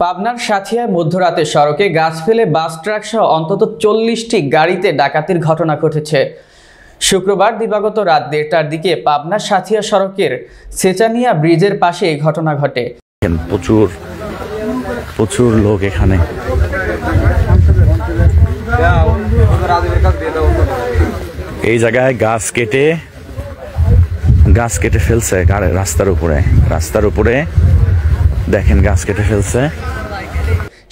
পাবনার সাথিয়ায় মধ্যরাতে সড়কে গাছ ফেলে বাস ট্রাক সহ অন্তত 40টি গাড়িতে ডাকাতির ঘটনা ঘটেছে। শুক্রবার দিবাগত রাত 1:30টার দিকে পাবনার সাথিয়া সড়কের সেচানিয়া ব্রিজের পাশে এই ঘটনা ঘটে। প্রচুর লোক এখানে। এই জায়গায় গাছ কেটে ফেলছে রাস্তার উপরে দেখেন গাছ কেটে ফেলছে।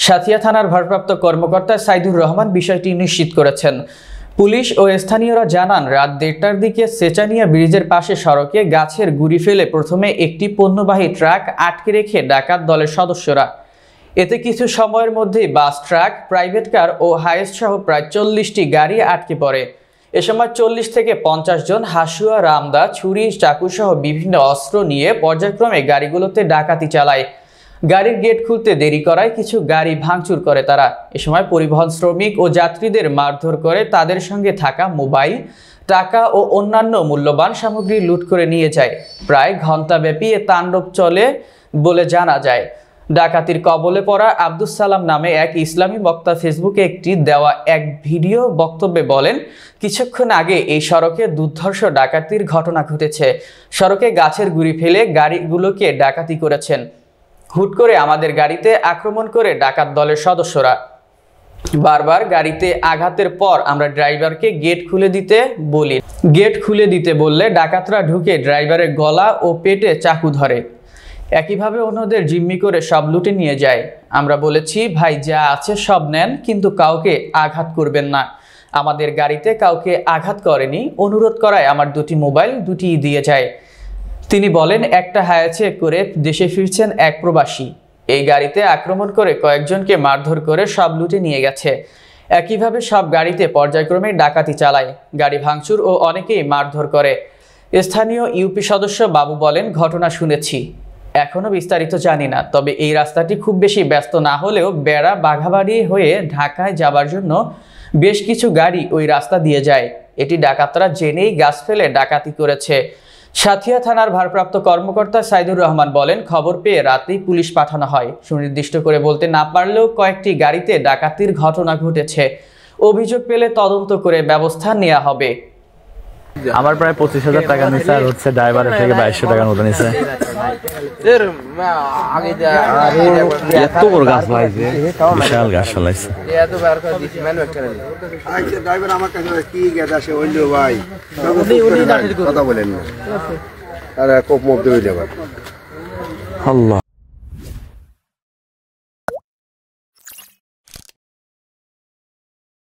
সাথিয়া থানার ভারপ্রাপ্ত কর্মকর্তা সাইদুর রহমান বিষয়টি নিশ্চিত করেছেন। পুলিশ ও স্থানীয়রা জানান, রাত 1:30টার দিকে সেচানিয়া ব্রিজের পাশে সড়কে গাছের গুঁড়ি ফেলে প্রথমে একটি পণ্যবাহী ট্রাক আটকে রেখে ডাকাত দলের সদস্যরা। এতে কিছু সময়ের মধ্যেই বাস, ট্রাক, প্রাইভেট কার ও হাইয়েস্ট সহ প্রায় 40টি গাড়ি আটকে পড়ে। এ সময় 40 থেকে 50 জন হাসুয়া, রামদা, ছুরি, চাকু সহ বিভিন্ন অস্ত্র নিয়ে পর্যায়ক্রমে গাড়িগুলোতে ডাকাতি চালায়। গাড়ির গেট খুলতে দেরি করায় কিছু গাড়ি ভাঙচুর করে তারা। এ সময় পরিবহন শ্রমিক ও যাত্রীদের মারধর করে তাদের সঙ্গে থাকা মোবাইল, টাকা ও অন্যান্য মূল্যবান সামগ্রী লুট করে নিয়ে যায়। প্রায় ঘণ্টাব্যাপী এ তাণ্ডব চলে বলে জানা যায়। ডাকাতির কবলে পড়া আব্দুস সালাম নামে এক ইসলামী বক্তা ফেসবুকে একটি দেওয়া এক ভিডিও বক্তব্যে বলেন, কিছুক্ষণ আগে এই সড়কে দুর্ধর্ষ ডাকাতির ঘটনা ঘটেছে। সড়কে গাছের গুঁড়ি ফেলে গাড়িগুলোকে ডাকাতি করেছেন। হুট করে আমাদের গাড়িতে আক্রমণ করে ডাকাত দলের সদস্যরা। বারবার গাড়িতে আঘাতের পর আমরা ড্রাইভারকে গেট খুলে দিতে বলি। গেট খুলে দিতে বললে ডাকাতরা ঢুকে ড্রাইভারের গলা ও পেটে চাকু ধরে। একইভাবে অন্যদের জিম্মি করে সব লুটে নিয়ে যায়। আমরা বলেছি, ভাই যা আছে সব নেন, কিন্তু কাউকে আঘাত করবেন না। আমাদের গাড়িতে কাউকে আঘাত করেনি। অনুরোধ করায় আমার দুটি মোবাইল দুটিই দিয়ে যায়। তিনি বলেন, একটা হায়াচে করে দেশে ফিরছেন এক প্রবাসী। এই গাড়িতে আক্রমণ করে কয়েকজনকে মারধর করে সব লুটে নিয়ে গেছে। একইভাবে সব গাড়িতে পর্যায়ক্রমে ডাকাতি চালায়, গাড়ি ভাঙচুর ও অনেকেই মারধর করে। স্থানীয় ইউপি সদস্য বাবু বলেন, ঘটনা শুনেছি, এখনো বিস্তারিত জানি না। তবে এই রাস্তাটি খুব বেশি ব্যস্ত না হলেও বেড়া বাঘাবাড়ি হয়ে ঢাকায় যাবার জন্য বেশ কিছু গাড়ি ওই রাস্তা দিয়ে যায়। এটি ডাকাতরা জেনেই গাছ ফেলে ডাকাতি করেছে। সাথিয়া থানার ভারপ্রাপ্ত কর্মকর্তা সাইদুর রহমান বলেন, খবর পেয়ে রাতেই পুলিশ পাঠানো হয়। সুনির্দিষ্ট করে বলতে না পারলেও কয়েকটি গাড়িতে ডাকাতির ঘটনা ঘটেছে। অভিযোগ পেলে তদন্ত করে ব্যবস্থা নেওয়া হবে। আমার প্রায় 25,000 টাকা নিছে, আর হচ্ছে ড্রাইভারের থেকে 2200 টাকার মতো নিছে। এত বড় গাছ ভাই, বিশাল গাছ ফেলাইছে। ড্রাইভার আমার কাছে কি গেছে আসে হইল ভাই, কথা বলেন না, আর কোপ মুখ দেবে যাবার। আল্লাহ।